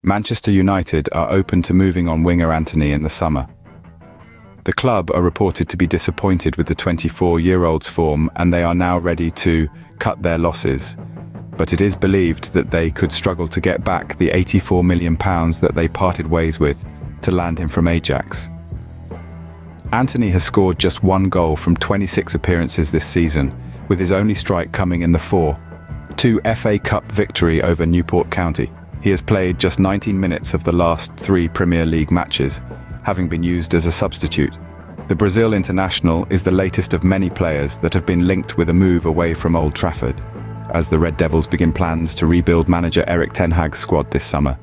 Manchester United are open to moving on winger Antony in the summer. The club are reported to be disappointed with the 24-year-old's form, and they are now ready to cut their losses. But it is believed that they could struggle to get back the £84 million that they parted ways with to land him from Ajax. Antony has scored just one goal from 26 appearances this season, with his only strike coming in the 4-2 FA Cup victory over Newport County. He has played just 19 minutes of the last 3 Premier League matches, having been used as a substitute. The Brazil international is the latest of many players that have been linked with a move away from Old Trafford, as the Red Devils begin plans to rebuild manager Erik ten Hag's squad this summer.